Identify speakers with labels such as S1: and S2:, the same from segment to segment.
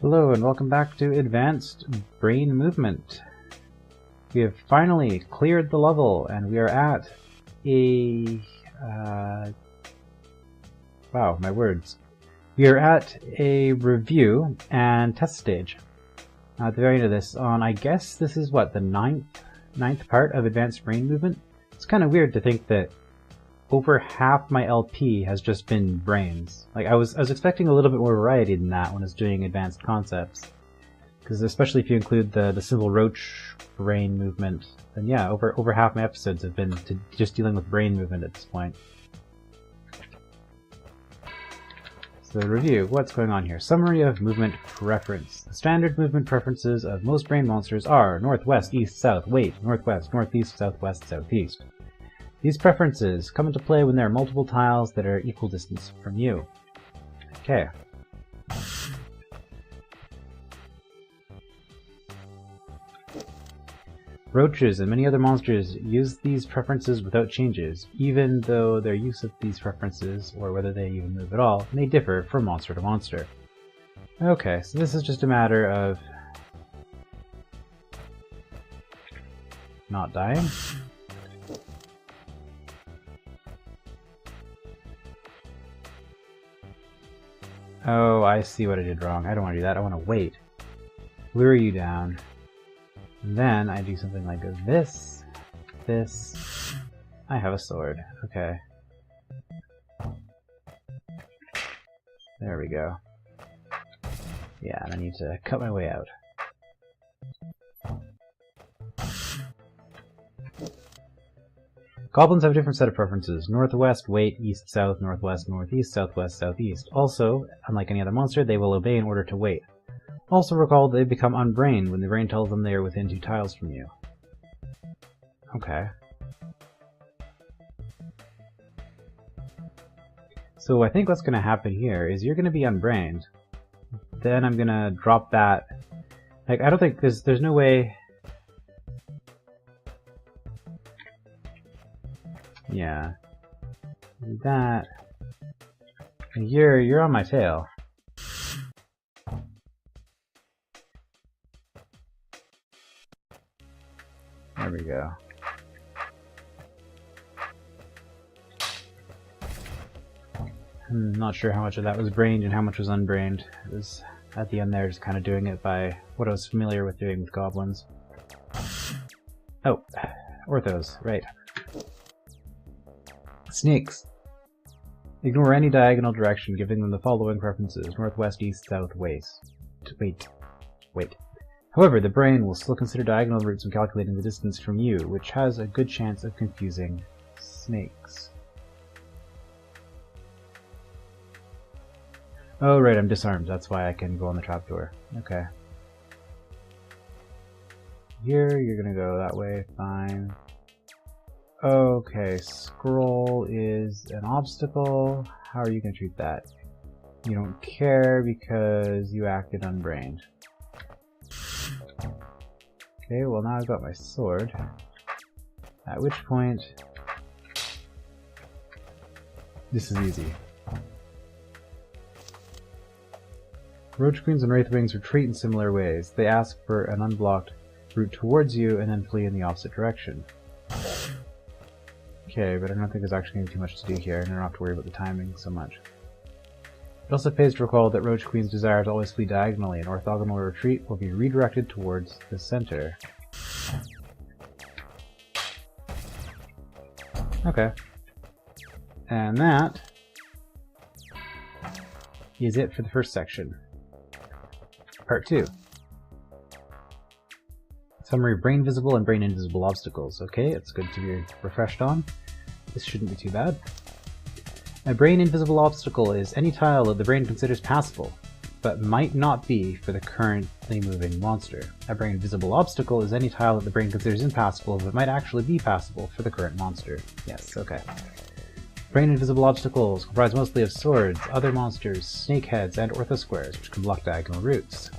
S1: Hello and welcome back to Advanced Brain Movement. We have finally cleared the level and we are at a... wow, my words. We are at a review and test stage. Now at the very end of this, I guess this is what, the ninth part of Advanced Brain Movement? It's kind of weird to think that over half my LP has just been brains. Like I was expecting a little bit more variety than that when I was doing advanced concepts. Because especially if you include the simple roach brain movement, then yeah, over half my episodes have been just dealing with brain movement at this point. So review, what's going on here? Summary of movement preference. The standard movement preferences of most brain monsters are northwest, east, south, wait, northwest, northeast, southwest, southeast. These preferences come into play when there are multiple tiles that are equal distance from you. Okay. Roaches and many other monsters use these preferences without changes, even though their use of these preferences, or whether they even move at all, may differ from monster to monster. Okay, so this is just a matter of not dying. Oh, I see what I did wrong. I don't want to do that. I want to wait. Lure you down. And then I do something like this. This. I have a sword. Okay. There we go. Yeah, and I need to cut my way out. Goblins have a different set of preferences. Northwest, wait, east, south, northwest, northeast, southwest, southeast. Also, unlike any other monster, they will obey in order to wait. Also recall they become unbrained when the brain tells them they are within 2 tiles from you. Okay. So I think what's going to happen here is you're going to be unbrained. Then I'm going to drop that. Like, I don't think there's no way... Yeah. That. You're on my tail. There we go. I'm not sure how much of that was brained and how much was unbrained. It was at the end there just kind of doing it by what I was familiar with doing with goblins. Oh, orthos, right. Snakes. Ignore any diagonal direction, giving them the following preferences: northwest, east, south, west. Wait. However, the brain will still consider diagonal routes when calculating the distance from you, which has a good chance of confusing snakes. Oh right, I'm disarmed, that's why I can go on the trapdoor. Okay. Here, you're gonna go that way, fine. Okay, scroll is an obstacle. How are you going to treat that? You don't care because you acted unbrained. Okay, well now I've got my sword. At which point... this is easy. Roach Queens and Wraithwings retreat in similar ways. They ask for an unblocked route towards you and then flee in the opposite direction. Okay, but I don't think there's actually going to be too much to do here, and I don't have to worry about the timing so much. It also pays to recall that Roach Queen's desire to always flee diagonally, and orthogonal retreat will be redirected towards the center. Okay. And that is it for the first section. Part 2. Summary of brain visible and brain invisible obstacles. Okay, it's good to be refreshed on. This shouldn't be too bad. A brain invisible obstacle is any tile that the brain considers passable, but might not be for the currently moving monster. A brain visible obstacle is any tile that the brain considers impassable, but might actually be passable for the current monster. Yes, okay. Brain invisible obstacles comprise mostly of swords, other monsters, snakeheads, and orthosquares, which can block diagonal routes.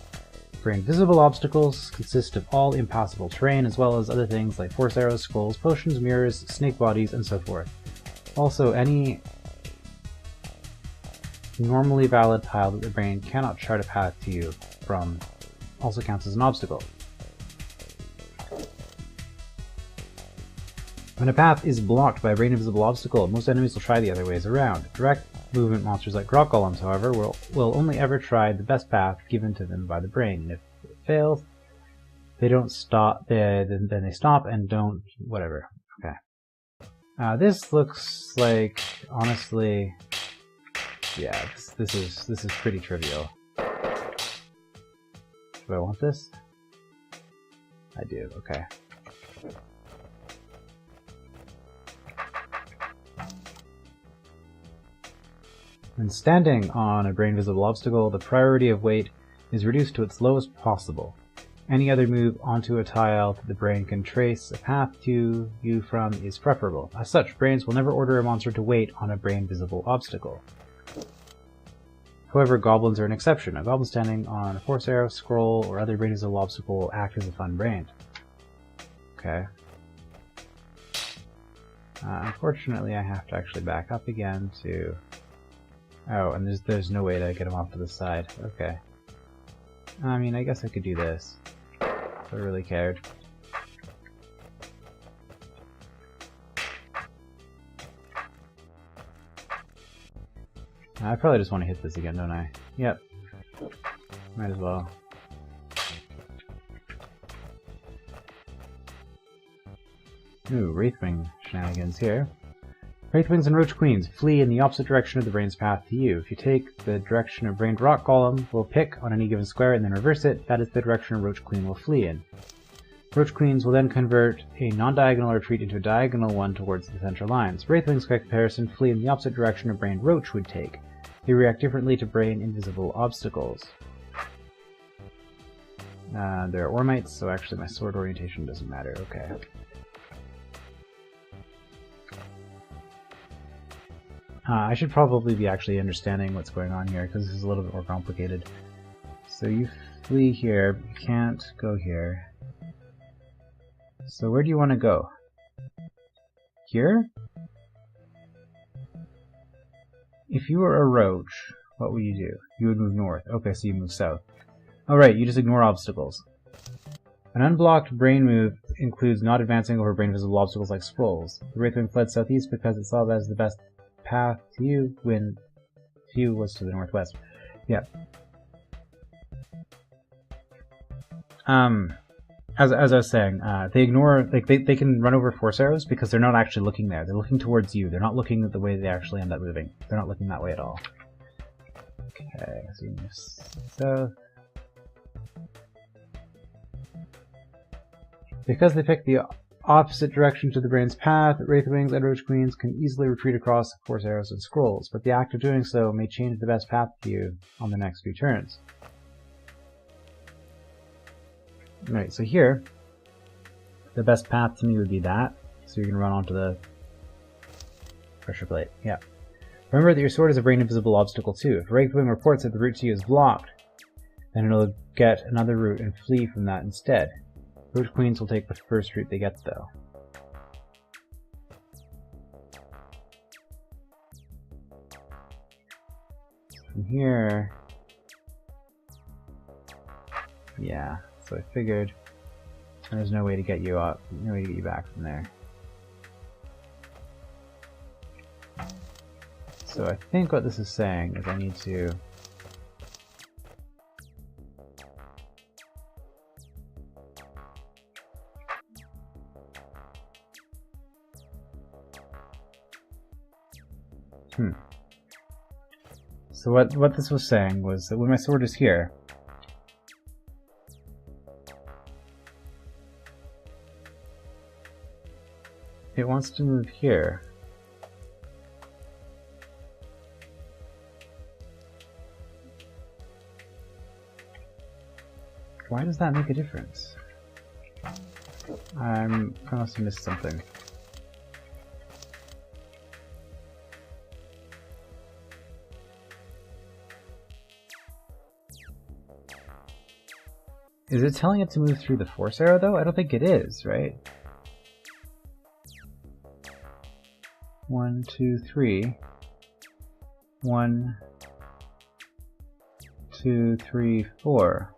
S1: Brain visible obstacles consist of all impassable terrain, as well as other things like force arrows, skulls, potions, mirrors, snake bodies, and so forth. Also, any normally valid tile that the brain cannot chart a path to you from also counts as an obstacle. When a path is blocked by a brain invisible obstacle, most enemies will try the other ways around. Direct movement monsters like rock golems, however, will only ever try the best path given to them by the brain, and if it fails, they don't stop. Then they stop and don't whatever. Okay. This looks like, honestly, yeah, this is pretty trivial. Do I want this? I do. Okay. When standing on a brain visible obstacle, the priority of weight is reduced to its lowest possible. Any other move onto a tile that the brain can trace a path to you from is preferable. As such, brains will never order a monster to wait on a brain visible obstacle. However, goblins are an exception. A goblin standing on a force arrow, scroll, or other brain visible obstacle will act as a fun brain. Okay. Unfortunately, I have to actually back up again to... Oh, and there's no way to get him off to the side. Okay. I mean, I guess I could do this. If I really cared. I probably just want to hit this again, don't I? Yep. Might as well. Ooh, Wraithwing shenanigans here. Wraithwings and Roach Queens flee in the opposite direction of the brain's path to you. If you take the direction a brained rock golem will pick on any given square and then reverse it, that is the direction a Roach Queen will flee in. Roach Queens will then convert a non-diagonal retreat into a diagonal one towards the central lines. Wraithwings, by comparison, flee in the opposite direction a brained roach would take. They react differently to brain invisible obstacles. They're Ormites, so actually my sword orientation doesn't matter. Okay. I should probably be actually understanding what's going on here, because this is a little bit more complicated. So you flee here, but you can't go here. So where do you want to go? Here? If you were a roach, what would you do? You would move north. Okay, so you move south. Alright, you just ignore obstacles. An unblocked brain move includes not advancing over brain visible obstacles like scrolls. The Wraithwing fled southeast because it saw that as the best path to you when view was to the northwest. Yeah. As I was saying, they ignore, like, they can run over force arrows because they're not actually looking there. They're looking towards you. They're not looking at the way they actually end up moving. They're not looking that way at all. Okay, so you move south. Because they pick the opposite direction to the brain's path, Wraithwings and Roach Queens can easily retreat across force arrows and scrolls, but the act of doing so may change the best path to you on the next few turns. Right, so here, the best path to me would be that, so you're going to run onto the pressure plate. Yeah. Remember that your sword is a brain invisible obstacle too. If a Wraithwing reports that the route to you is blocked, then it'll get another route and flee from that instead. Roach Queens will take the first route they get, though. From here... Yeah, so I figured there's no way to get you up, no way to get you back from there. So I think what this is saying is I need to... So what this was saying was that when my sword is here, it wants to move here. Why does that make a difference? I must have missed something. Is it telling it to move through the force arrow, though? I don't think it is, right? 1, 2, 3. 1, 2, 3, 4.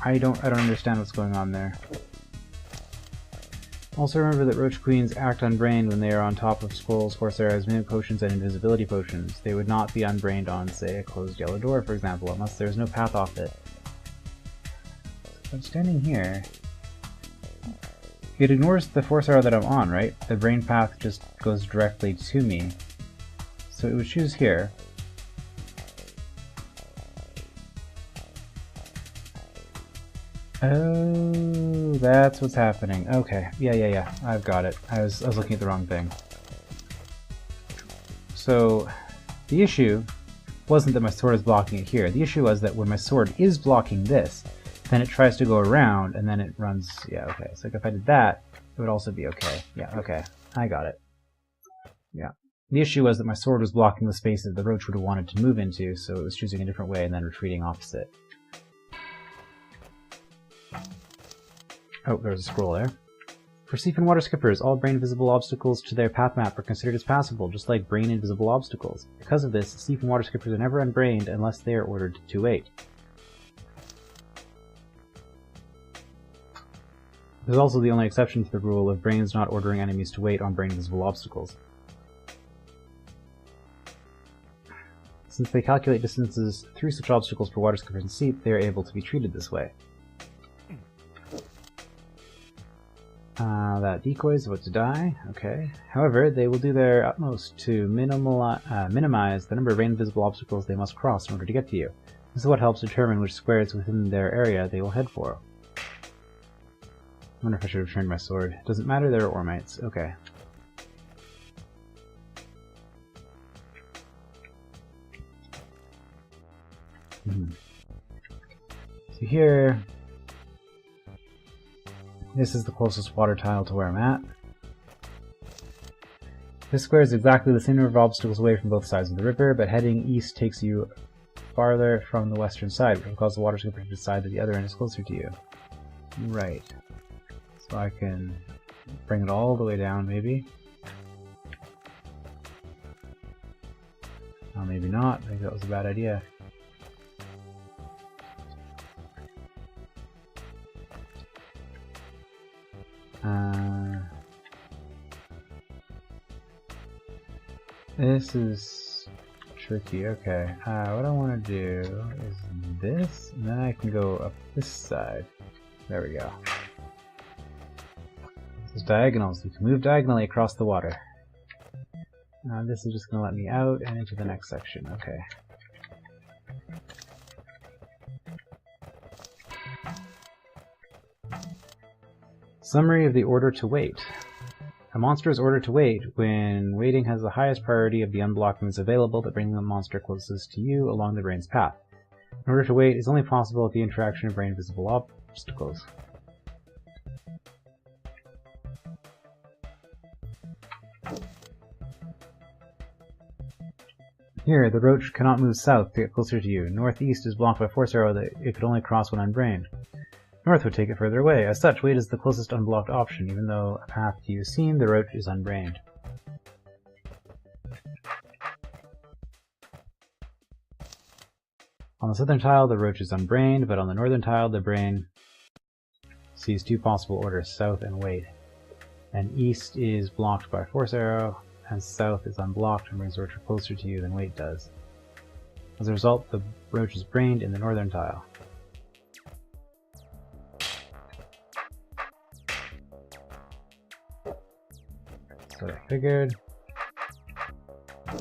S1: I don't understand what's going on there. Also remember that Roach Queens act unbrained when they are on top of scrolls, force arrows, mimic potions, and invisibility potions. They would not be unbrained on, say, a closed yellow door, for example, unless there is no path off it. So I'm standing here. It ignores the force arrow that I'm on, right? The brain path just goes directly to me. So it would choose here. Oh, that's what's happening. Okay, yeah, I've got it. I was looking at the wrong thing. So, the issue wasn't that my sword is blocking it here. The issue was that when my sword is blocking this, then it tries to go around, and then it runs... Yeah, okay. So if I did that, it would also be okay. Yeah, okay. I got it. Yeah. The issue was that my sword was blocking the space that the roach would have wanted to move into, so it was choosing a different way and then retreating opposite. Oh, there's a scroll there. For Seaf and Water Skippers, all brain-visible obstacles to their path map are considered as passable, just like brain-invisible obstacles. Because of this, Seaf and Water Skippers are never unbrained unless they are ordered to wait. This is also the only exception to the rule of brains not ordering enemies to wait on brain-visible obstacles. Since they calculate distances through such obstacles for Water Skippers and Seaf, they are able to be treated this way. That decoy is about to die. Okay. However, they will do their utmost to minimize the number of brain-visible obstacles they must cross in order to get to you. This is what helps determine which squares within their area they will head for. I wonder if I should have returned my sword. Doesn't matter, they're Ormites. Okay. So here... This is the closest water tile to where I'm at. This square is exactly the same number of obstacles away from both sides of the river, but heading east takes you farther from the western side, which will cause the water skipper to decide that the other end is closer to you. Right. So I can bring it all the way down, maybe. Oh, maybe not. I think that was a bad idea. This is tricky. Okay, what I want to do is this, and then I can go up this side. There we go. This is diagonal, so you can move diagonally across the water. This is just going to let me out and into the next section. Okay. Summary of the order to wait. A monster is ordered to wait when waiting has the highest priority of the unblocked moves available that bring the monster closest to you along the brain's path. An order to wait is only possible with the interaction of brain-visible obstacles. Here, the roach cannot move south to get closer to you. Northeast is blocked by force arrow that it could only cross when unbrained. North would take it further away. As such, wait is the closest unblocked option, even though a path to you is seen, the roach is unbrained. On the southern tile, the roach is unbrained, but on the northern tile, the brain sees two possible orders, south and wait. And east is blocked by force arrow, and south is unblocked and brings the roach closer to you than wait does. As a result, the roach is brained in the northern tile. What I figured. In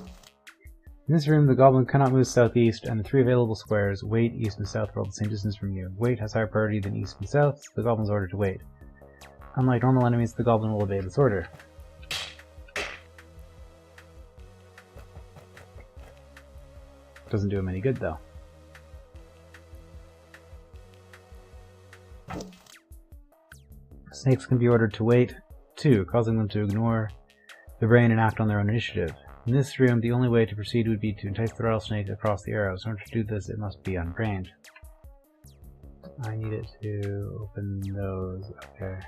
S1: this room, the goblin cannot move southeast, and the three available squares, wait, east, and south, are all the same distance from you. Wait has higher priority than east and south, so the goblin's ordered to wait. Unlike normal enemies, the goblin will obey this order. Doesn't do him any good, though. Snakes can be ordered to wait, too, causing them to ignore the brain and act on their own initiative. In this room, the only way to proceed would be to entice the rattlesnake across the arrows. In order to do this, it must be unbrained. I need it to open those. Okay.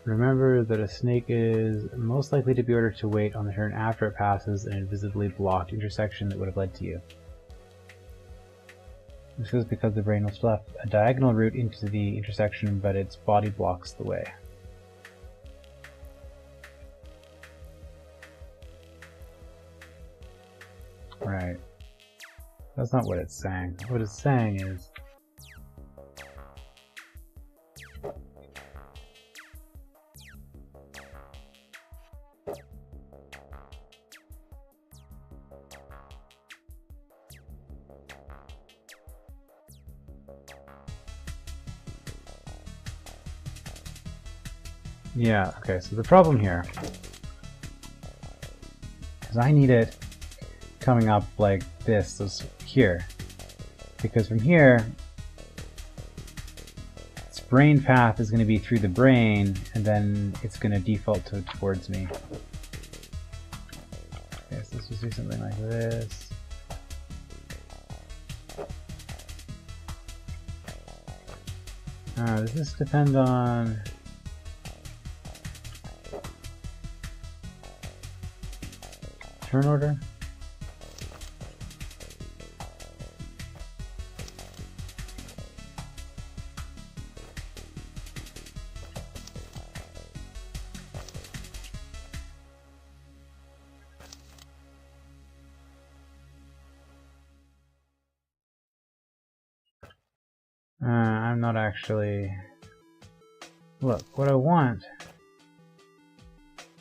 S1: Remember that a snake is most likely to be ordered to wait on the turn after it passes an invisibly blocked intersection that would have led to you. This is because the brain will still have a diagonal route into the intersection, but its body blocks the way. Right. That's not what it's saying. What it's saying is... Yeah, okay, so the problem here is I need it coming up like this, here. Because from here, its brain path is going to be through the brain, and then it's going to default towards me. Okay, so let's just do something like this. Does this depend on... turn order? I'm not actually... Look, what I want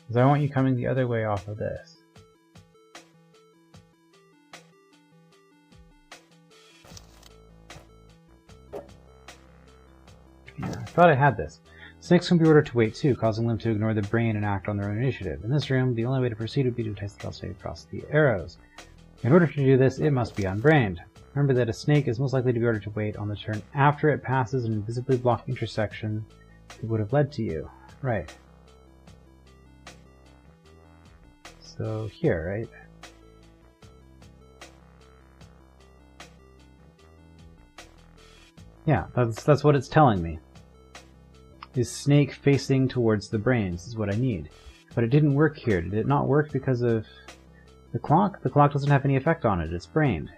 S1: is I want you coming the other way off of this. I thought I had this. Snakes can be ordered to wait too, causing them to ignore the brain and act on their own initiative. In this room, the only way to proceed would be to entice the tail snake across the arrows. In order to do this, it must be unbrained. Remember that a snake is most likely to be ordered to wait on the turn after it passes an invisibly blocked intersection that would have led to you. Right. So here, right? Yeah, that's what it's telling me. Is snake facing towards the brains is what I need. But it didn't work here. Did it not work because of the clock? The clock doesn't have any effect on it. It's brained.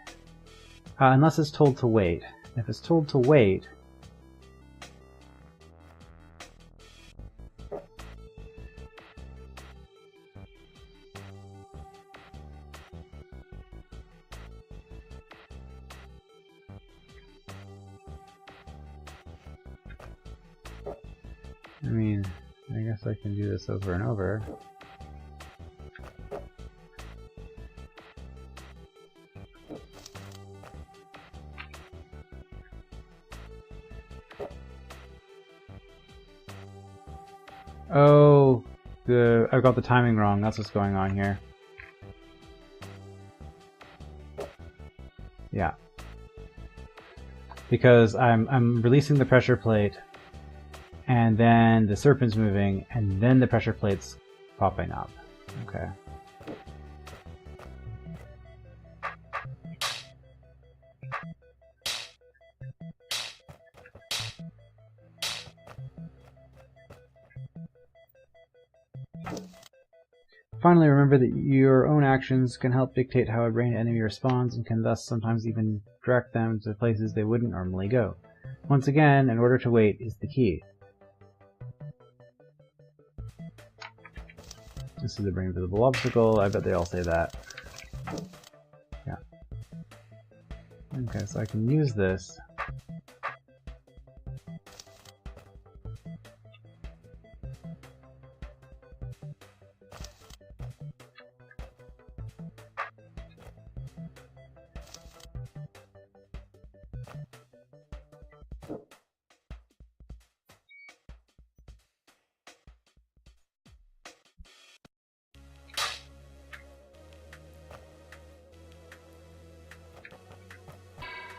S1: Unless it's told to wait. If it's told to wait... I mean, I guess I can do this over and over. Oh, I've got the timing wrong. That's what's going on here. Yeah. Because I'm releasing the pressure plate, and then the serpent's moving, and then the pressure plate's popping up. Okay. Finally, remember that your own actions can help dictate how a brain enemy responds, and can thus sometimes even direct them to places they wouldn't normally go. Once again, in order to wait is the key. This is a brain visible obstacle. I bet they all say that. Yeah. Okay, so I can use this.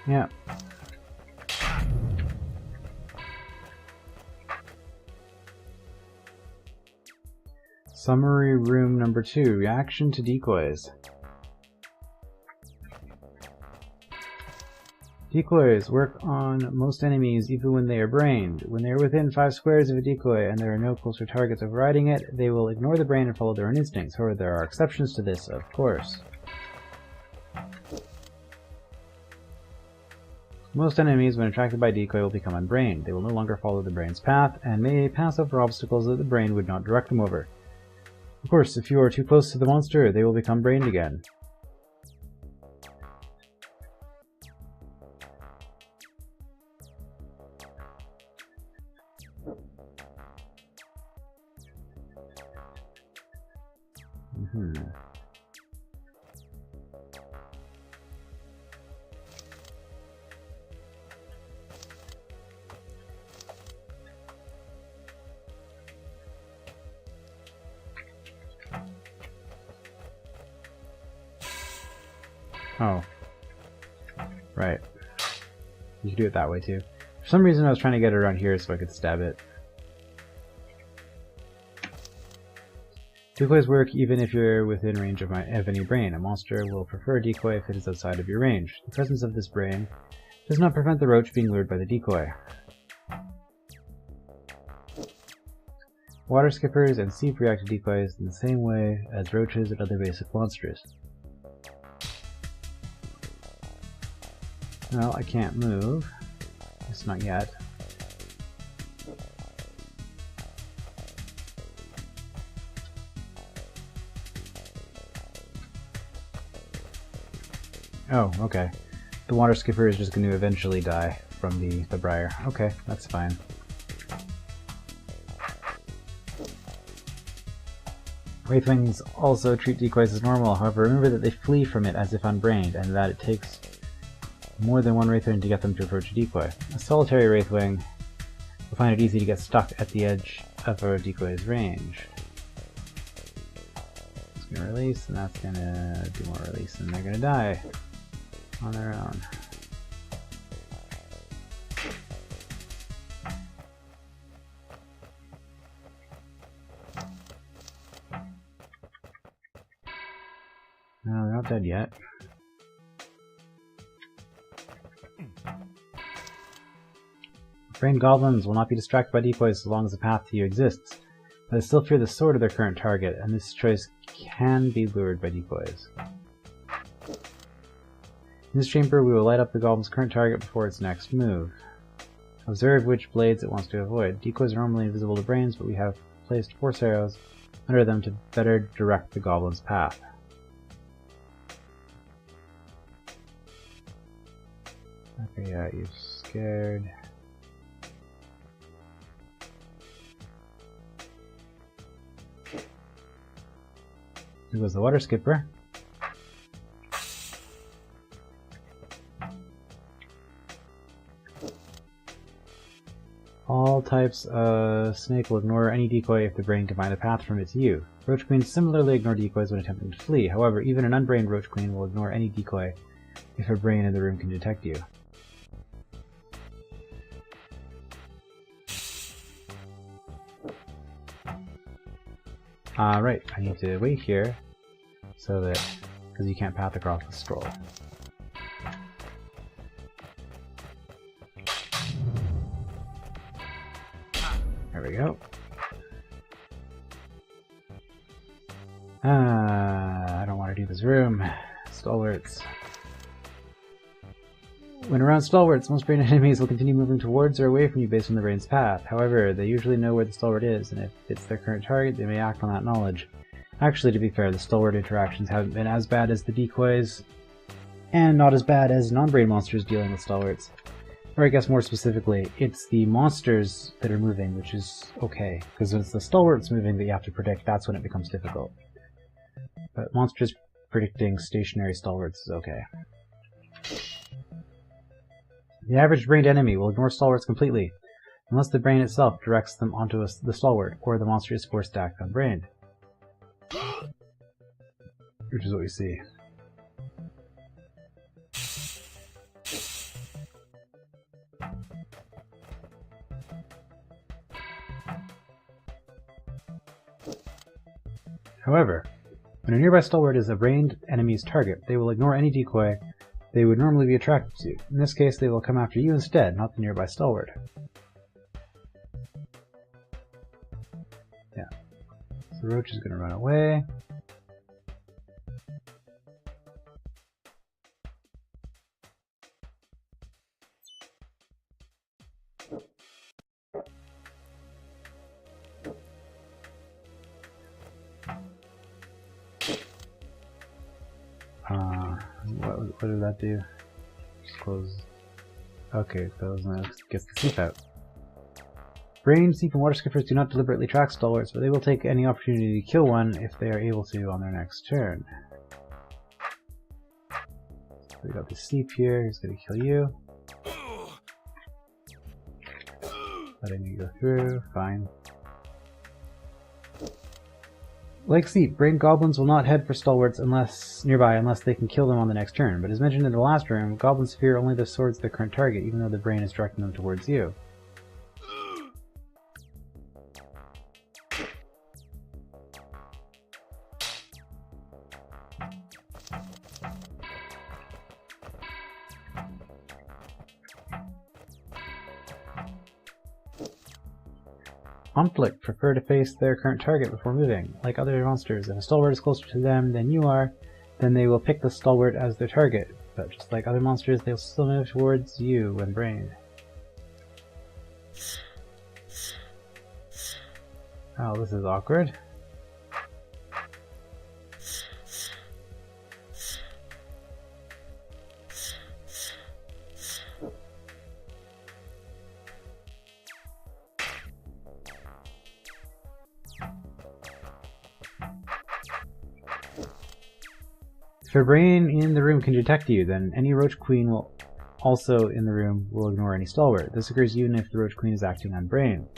S1: Yeah. Summary room number 2. Reaction to decoys. Decoys work on most enemies even when they are brained. When they are within 5 squares of a decoy and there are no closer targets overriding it, they will ignore the brain and follow their own instincts. However, there are exceptions to this, of course. Most enemies, when attracted by decoy, will become unbrained. They will no longer follow the brain's path, and may pass over obstacles that the brain would not direct them over. Of course, if you are too close to the monster, they will become brained again. Oh. Right. You can do it that way too. For some reason I was trying to get it around here so I could stab it. Decoys work even if you're within range of any brain. A monster will prefer a decoy if it is outside of your range. The presence of this brain does not prevent the roach being lured by the decoy. Water skippers and seep react to decoys in the same way as roaches and other basic monsters. Well, I can't move. At least not yet. Oh, okay. The water skipper is just going to eventually die from the briar. Okay, that's fine. Wraithwings also treat decoys as normal, however remember that they flee from it as if unbrained, and that it takes more than one Wraithwing to get them to approach a decoy. A solitary Wraithwing will find it easy to get stuck at the edge of a decoy's range. It's going to release, and that's going to do more release, and they're going to die on their own. No, they're not dead yet. Brain goblins will not be distracted by decoys as long as the path to you exists, but they still fear the sword of their current target, and this choice can be lured by decoys. In this chamber, we will light up the goblin's current target before its next move. Observe which blades it wants to avoid. Decoys are normally invisible to brains, but we have placed force arrows under them to better direct the goblin's path. Okay, yeah, you're scared. Here goes the water skipper. All types of snake will ignore any decoy if the brain can find a path from it to you. Roach queens similarly ignore decoys when attempting to flee. However, even an unbrained roach queen will ignore any decoy if her brain in the room can detect you. Right, I need to wait here so that, because you can't path across the scroll. There we go. I don't want to do this room. Stalwarts. When around stalwarts, most brain enemies will continue moving towards or away from you based on the brain's path. However, they usually know where the stalwart is, and if it's their current target, they may act on that knowledge. Actually, to be fair, the stalwart interactions haven't been as bad as the decoys, and not as bad as non-brain monsters dealing with stalwarts. Or I guess more specifically, it's the monsters that are moving, which is okay, because when it's the stalwarts moving that you have to predict, that's when it becomes difficult. But monsters predicting stationary stalwarts is okay. The average brained enemy will ignore stalwarts completely, unless the brain itself directs them onto the stalwart, or the monster is forced to act unbrained. Which is what we see. However, when a nearby stalwart is a brained enemy's target, they will ignore any decoy they would normally be attracted to. In this case, they will come after you instead, not the nearby stalwart. Yeah. So the roach is going to run away. What did that do? Just close. Okay, gets the seep out. Brain, seep, and water skippers do not deliberately track stalwarts, but they will take any opportunity to kill one if they are able to on their next turn. So we got the seep here, he's going to kill you. Letting you go through, fine. Like Seep, brain goblins will not head for stalwarts nearby unless they can kill them on the next turn, but as mentioned in the last room, goblins fear only the swords of their current target, even though the brain is directing them towards you. Conflict prefer to face their current target before moving. Like other monsters, if a stalwart is closer to them than you are, then they will pick the stalwart as their target. But just like other monsters, they'll still move towards you when brained. Oh, this is awkward. If a brain in the room can detect you, then any roach queen will also in the room will ignore any stalwart. This occurs even if the roach queen is acting on brain.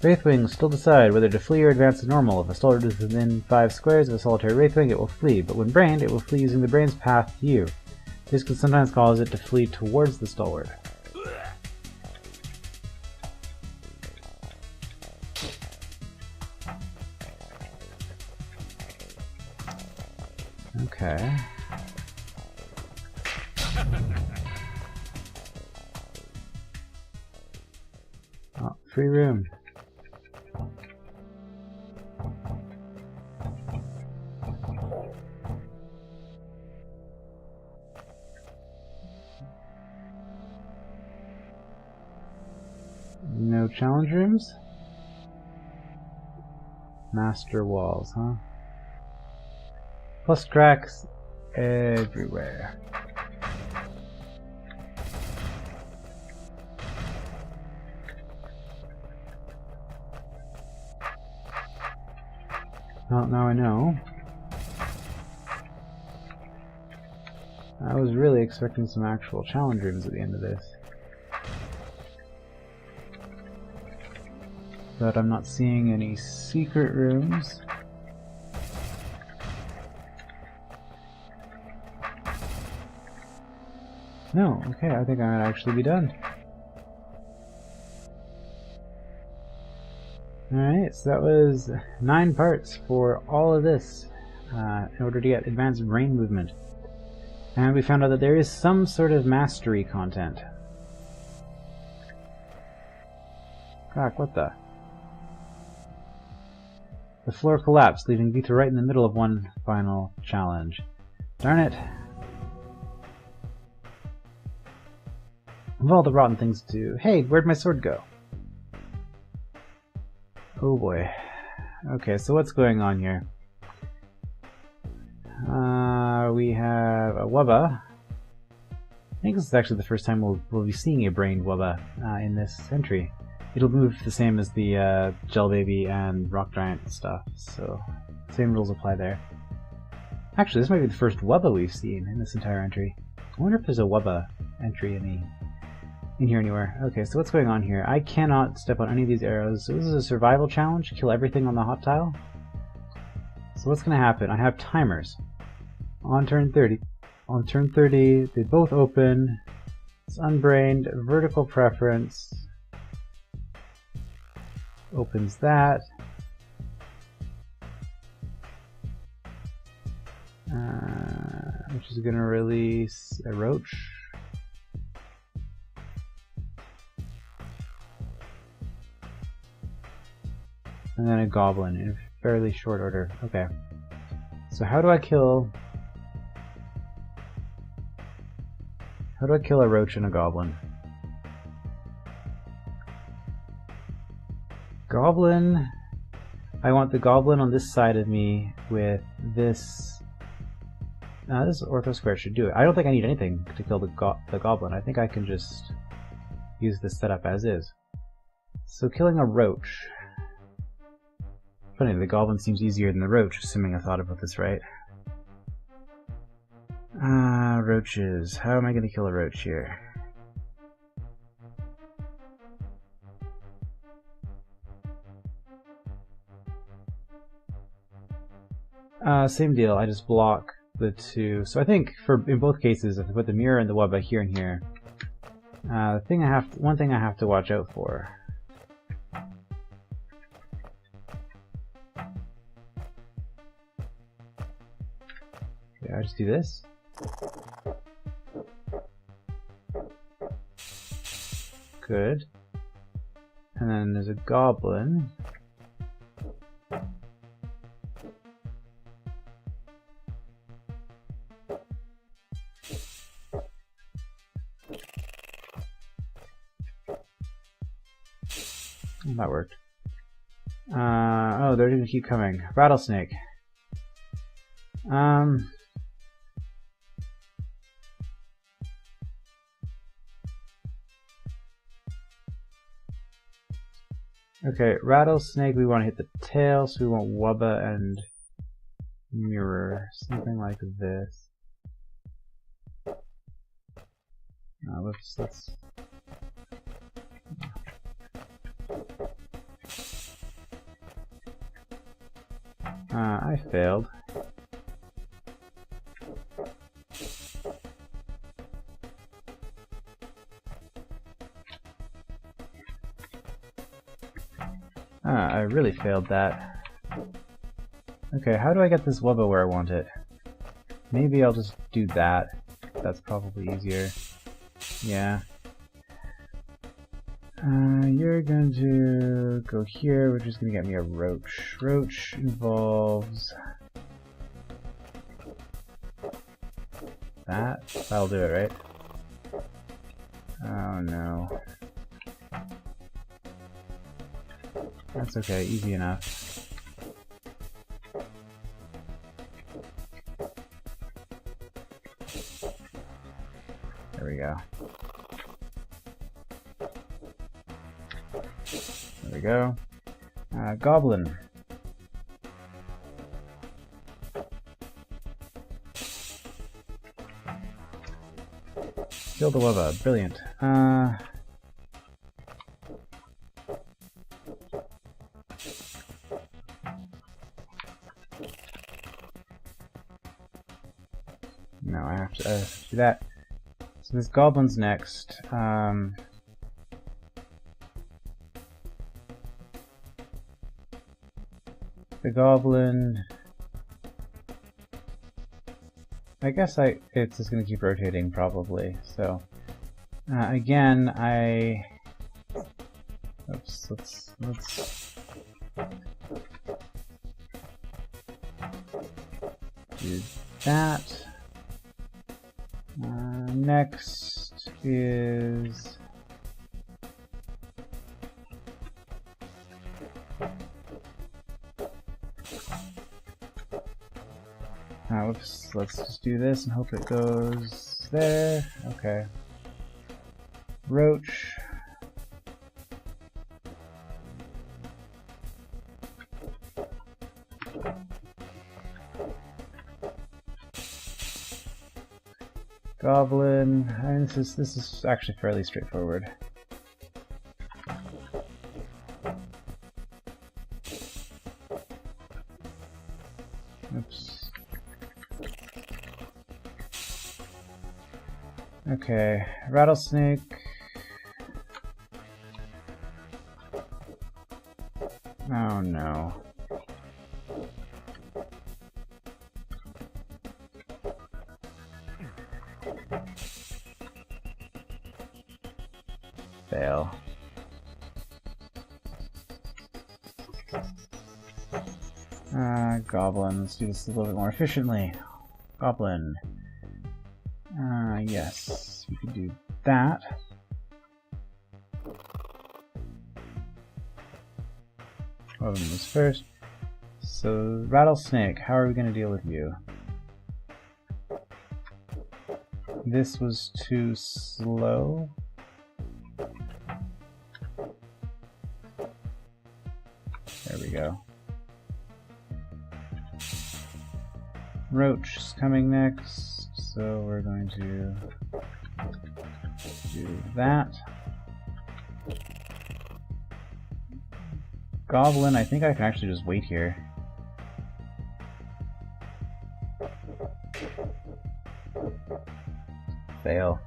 S1: Wraithwings still decide whether to flee or advance to normal. If a stalwart is within 5 squares of a solitary wraithwing, it will flee, but when brained, it will flee using the brain's path to you. This can sometimes cause it to flee towards the stalwart. Okay. Oh, free room. No challenge rooms? Master walls, huh? Plus cracks everywhere. Well, now I know. I was really expecting some actual challenge rooms at the end of this. But I'm not seeing any secret rooms. No, okay, I think I might actually be done. Alright, so that was 9 parts for all of this in order to get advanced brain movement. And we found out that there is some sort of mastery content. Fuck, what the? The floor collapsed, leaving Beethro right in the middle of one final challenge. Darn it. Of all the rotten things to do. Hey, where'd my sword go? Oh boy. Okay, so what's going on here? We have a Wubba. I think this is actually the first time we'll be seeing a brained Wubba in this entry. It'll move the same as the Gel Baby and Rock Giant stuff, so same rules apply there. Actually, this might be the first Wubba we've seen in this entire entry. I wonder if there's a Wubba entry in here anywhere. Okay, so what's going on here? I cannot step on any of these arrows, so this is a survival challenge. Kill everything on the hot tile. So what's going to happen? I have timers. On turn 30, On turn 30, they both open. It's unbrained, vertical preference. Opens that. Which is going to release a roach. And then a goblin in fairly short order. Okay. So how do I kill a roach and a goblin? Goblin, I want the goblin on this side of me with this. This ortho square should do it. I don't think I need anything to kill the goblin. I think I can just use this setup as is. So killing a roach. Funny, the goblin seems easier than the roach, assuming I thought about this right. Roaches. How am I going to kill a roach here? Same deal. I just block the two. So I think in both cases, if I put the mirror and the wubba here and here, one thing I have to watch out for. Okay, I just do this. Good. And then there's a goblin. That worked. Oh, they're gonna keep coming. Rattlesnake. Okay, rattlesnake, we want to hit the tail, so we want wubba and mirror. Something like this. Let's I failed. I really failed that. Okay, how do I get this wubba where I want it? Maybe I'll just do that. That's probably easier. Yeah. You're going to go here, which is going to get me a roach. Roach involves that. That'll do it, right? Oh no. That's okay, easy enough. There we go. There we go. Goblin. Kill the wubba. Brilliant. No, I have to do that. So this goblin's next. The goblin. I guess it's just going to keep rotating probably. So again, oops, let's do that. Next is oops, let's just do this and hope it goes there. Okay. Roach. Goblin. And this is actually fairly straightforward. Oops. Okay, rattlesnake. Oh no. Fail. Goblin. Let's do this a little bit more efficiently. Goblin. Yes, we can do that. Goblin was first. So, rattlesnake, how are we going to deal with you? This was too slow. There we go. Roach is coming next, so we're going to do that. Goblin, I think I can actually just wait here. Fail.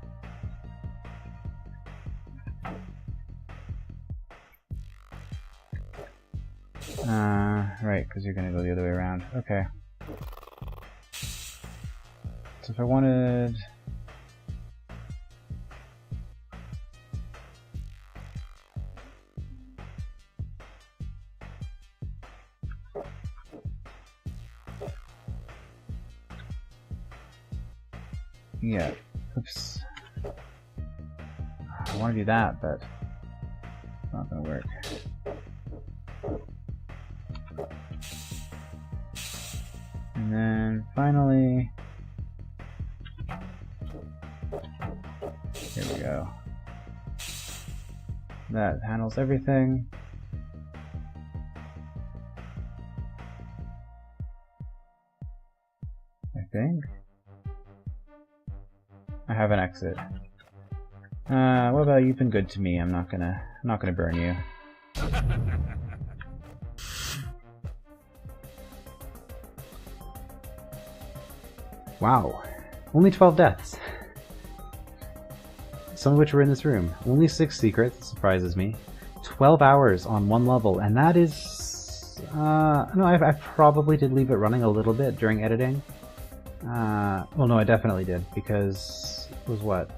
S1: Right, because you're going to go the other way around. Okay. So if I wanted... Yeah. Oops. I want to do that, but it's not going to work. And then finally, here we go. That handles everything. I think. I have an exit. What about you've been good to me? I'm not gonna burn you. Wow. Only 12 deaths. Some of which were in this room. Only 6 secrets, surprises me. 12 hours on one level, and that is... no, I probably did leave it running a little bit during editing. Well, no, I definitely did, because it was what?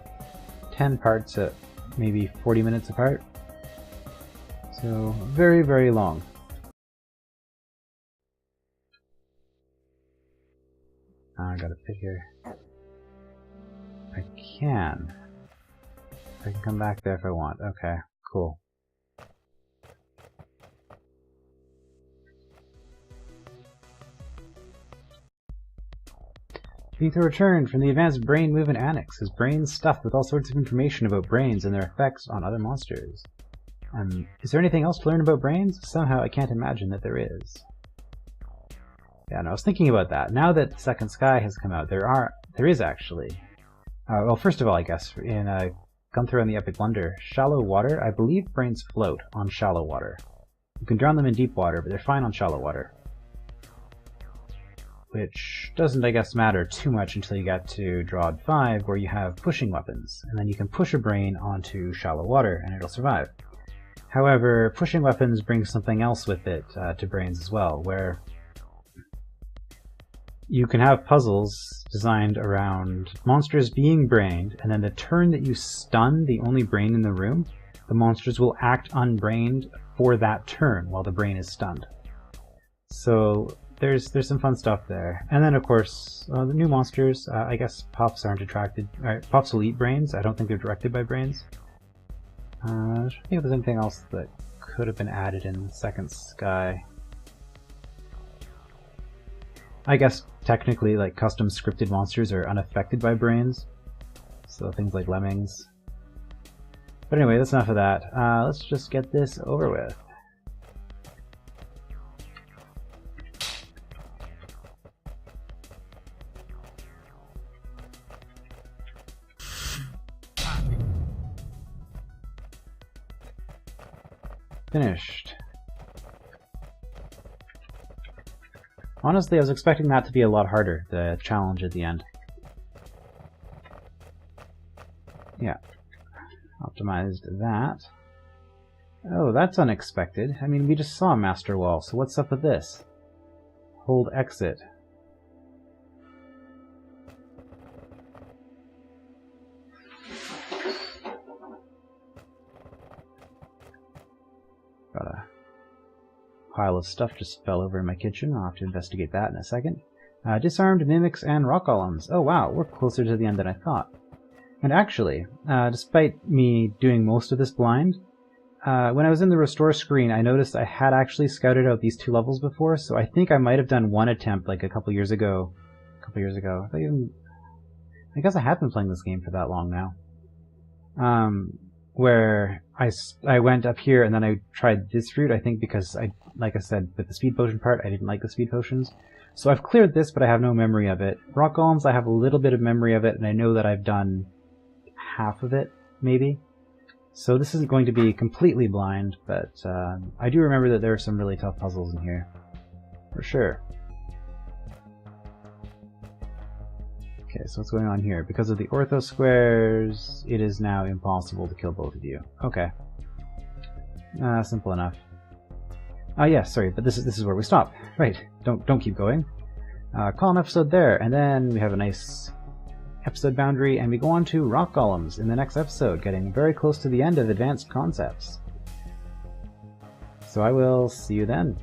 S1: 10 parts at maybe 40 minutes apart? So, very, very long. I got a pit here. I can come back there if I want. Okay, cool. Beethro returned from the advanced brain movement annex. His brain's stuffed with all sorts of information about brains and their effects on other monsters. Is there anything else to learn about brains? Somehow I can't imagine that there is. Yeah, no, I was thinking about that. Now that Second Sky has come out, there is actually. Well, first of all, I guess, in Gunther and the Epic Blunder, shallow water, I believe brains float on shallow water. You can drown them in deep water, but they're fine on shallow water. Which doesn't, I guess, matter too much until you get to DROD 5, where you have pushing weapons, and then you can push a brain onto shallow water, and it'll survive. However, pushing weapons brings something else with it to brains as well, where you can have puzzles designed around monsters being brained, and then the turn that you stun the only brain in the room, the monsters will act unbrained for that turn while the brain is stunned. So there's some fun stuff there. And then of course, the new monsters, I guess Pops aren't attracted, Pops will eat brains. I don't think they're directed by brains. I don't think if there's anything else that could have been added in Second Sky. I guess technically, like, custom scripted monsters are unaffected by brains, so things like lemmings. But anyway, that's enough of that. Let's just get this over with. Finished. Honestly, I was expecting that to be a lot harder, the challenge at the end. Optimized that. Oh, that's unexpected. I mean, we just saw a master wall, so what's up with this? Hold exit. Got a pile of stuff just fell over in my kitchen. I'll have to investigate that in a second. Disarmed mimics and rock columns. Oh wow, we're closer to the end than I thought. And actually, despite me doing most of this blind, when I was in the restore screen, I noticed I had actually scouted out these 2 levels before, so I think I might have done one attempt like a couple years ago. I guess I have been playing this game for that long now. Where I went up here and then I tried this route, I think because like I said, with the speed potion part, I didn't like the speed potions. So I've cleared this, but I have no memory of it. Rock golems, I have a little bit of memory of it, and I know that I've done half of it, maybe. So this isn't going to be completely blind, but I do remember that there are some really tough puzzles in here. For sure. Okay, so what's going on here? Because of the ortho squares, it is now impossible to kill both of you. Okay. Simple enough. Yeah, sorry, but this is where we stop. Right, don't keep going. Call an episode there, and then we have a nice episode boundary, and we go on to rock golems in the next episode, getting very close to the end of Advanced Concepts. So I will see you then.